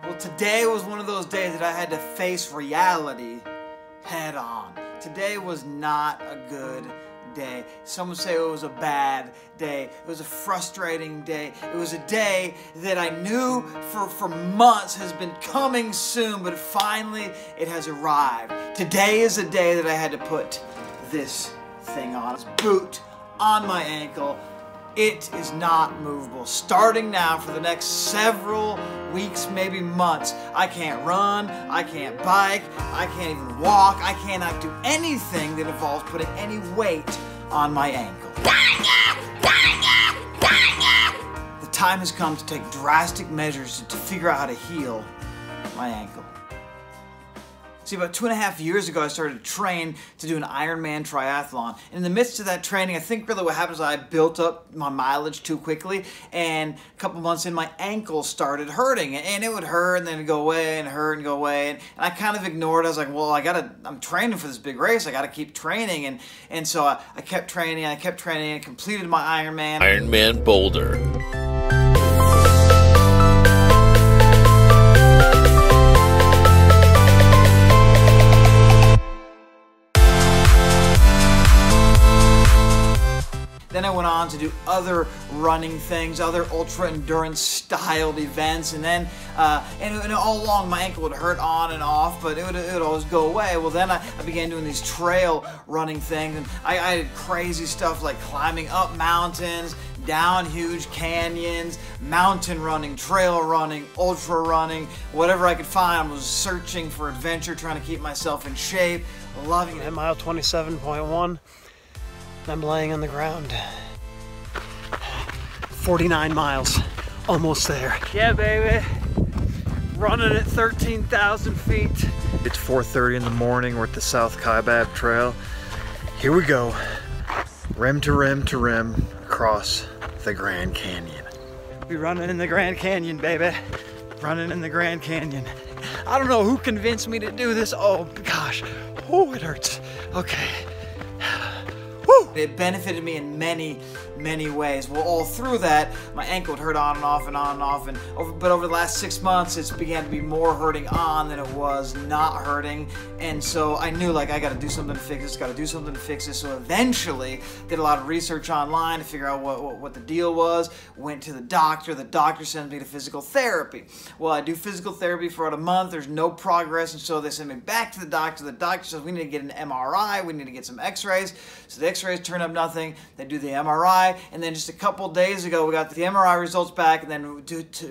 Well, today was one of those days that I had to face reality head on. Today was not a good day. Some would say it was a bad day. It was a frustrating day. It was a day that I knew for months has been coming soon, but finally it has arrived. Today is a day that I had to put this thing on. This boot on my ankle. It is not movable. Starting now for the next several weeks, maybe months, I can't run, I can't bike, I can't even walk, I cannot do anything that involves putting any weight on my ankle. The time has come to take drastic measures to figure out how to heal my ankle. See, about 2.5 years ago, I started to train to do an Ironman triathlon. In the midst of that training, I think really what happened is I built up my mileage too quickly, and a couple months in, my ankle started hurting, and it would hurt, and then it'd go away, and hurt, and go away, and I kind of ignored it. I was like, well, I'm training for this big race. I gotta keep training, and so I kept training, and completed my Ironman. Ironman Boulder. Then I went on to do other running things, other ultra endurance styled events, and then and all along my ankle would hurt on and off, but it would always go away. Well, then I began doing these trail running things, and I did crazy stuff like climbing up mountains, down huge canyons, mountain running, trail running, ultra running, whatever I could find. I was searching for adventure, trying to keep myself in shape, loving it. At mile 27.1. I'm laying on the ground. 49 miles, almost there. Yeah, baby. Running at 13,000 feet. It's 4:30 in the morning. We're at the South Kaibab Trail. Here we go. Rim to rim to rim across the Grand Canyon. Be running in the Grand Canyon, baby. Running in the Grand Canyon. I don't know who convinced me to do this. Oh gosh. Oh, it hurts. Okay. It benefited me in many, many ways. Well, all through that, my ankle would hurt on and off and on and off, but over the last 6 months, it's began to be more hurting on than it was not hurting, and so I knew, like, I got to do something to fix this, got to do something to fix this. So eventually, did a lot of research online to figure out what the deal was. Went to the doctor. The doctor sends me to physical therapy. Well, I do physical therapy for about a month. There's no progress, and so they send me back to the doctor. The doctor says we need to get an MRI. We need to get some X-rays. So the X-rays turn up nothing. They do the MRI, and then just a couple days ago we got the MRI results back, and then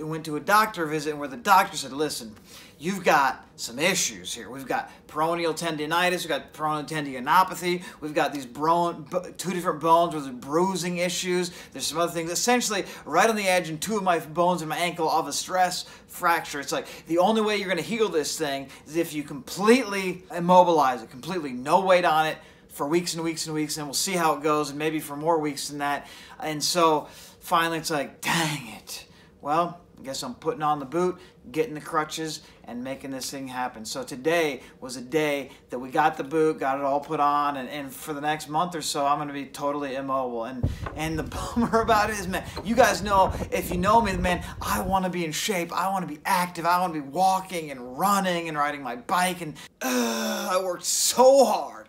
went to a doctor visit where the doctor said, listen, you've got some issues here. We've got peroneal tendinitis, we've got peroneal tendinopathy, we've got these two different bones with bruising issues, there's some other things. Essentially, right on the edge in two of my bones in my ankle of a stress fracture. It's like the only way you're going to heal this thing is if you completely immobilize it, completely no weight on it, for weeks and weeks and weeks, and we'll see how it goes, and maybe for more weeks than that. And so finally it's like, dang it. Well, I guess I'm putting on the boot, getting the crutches, and making this thing happen. So today was a day that we got the boot, got it all put on, and for the next month or so, I'm going to be totally immobile. And the bummer about it is, man, you guys know, if you know me, man, I want to be in shape. I want to be active. I want to be walking and running and riding my bike. And I worked so hard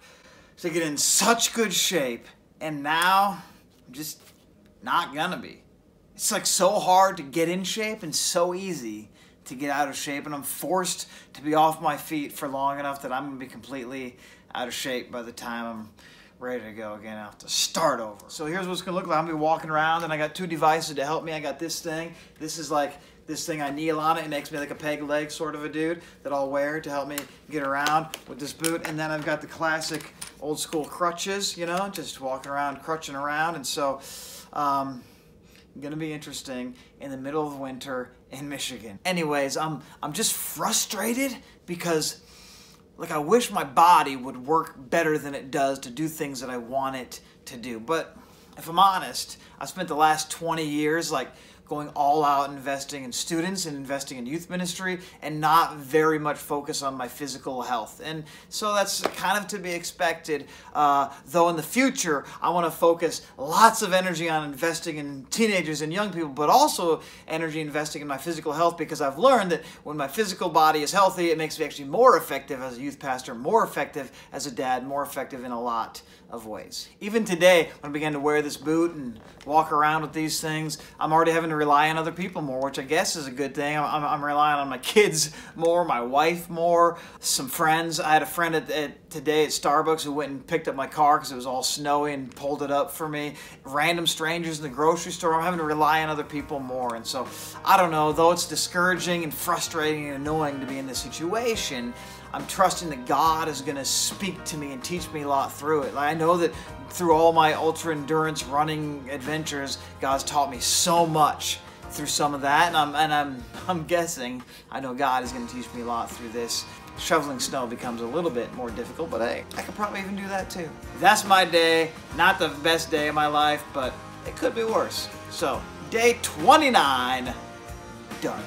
to get in such good shape, and now I'm just not gonna be. It's like so hard to get in shape and so easy to get out of shape, and I'm forced to be off my feet for long enough that I'm gonna be completely out of shape by the time I'm ready to go again. I have to start over. So here's what it's gonna look like. I'm gonna be walking around, and I got two devices to help me. I got this thing. This is like this thing I kneel on it. It makes me like a peg leg sort of a dude that I'll wear to help me get around with this boot. And then I've got the classic old school crutches, you know, just walking around, crutching around. And so, gonna be interesting in the middle of winter in Michigan. Anyways, I'm just frustrated because, like, I wish my body would work better than it does to do things that I want it to do. But if I'm honest, I spent the last 20 years, like, going all out investing in students and investing in youth ministry and not very much focus on my physical health. And so that's kind of to be expected, though in the future I want to focus lots of energy on investing in teenagers and young people, but also energy investing in my physical health, because I've learned that when my physical body is healthy, it makes me actually more effective as a youth pastor, more effective as a dad, more effective in a lot of ways. Even today, when I began to wear this boot and walk around with these things, I'm already having to rely on other people more, which I guess is a good thing. I'm relying on my kids more, my wife more, some friends. I had a friend today at Starbucks who went and picked up my car because it was all snowy and pulled it up for me. Random strangers in the grocery store. I'm having to rely on other people more. And so, I don't know, though it's discouraging and frustrating and annoying to be in this situation, I'm trusting that God is going to speak to me and teach me a lot through it. Like, I know that through all my ultra endurance running adventures, God's taught me so much through some of that, and I'm guessing I know God is going to teach me a lot through this. Shoveling snow becomes a little bit more difficult, but hey, I could probably even do that too. That's my day. Not the best day of my life, but it could be worse. So, day 29 done.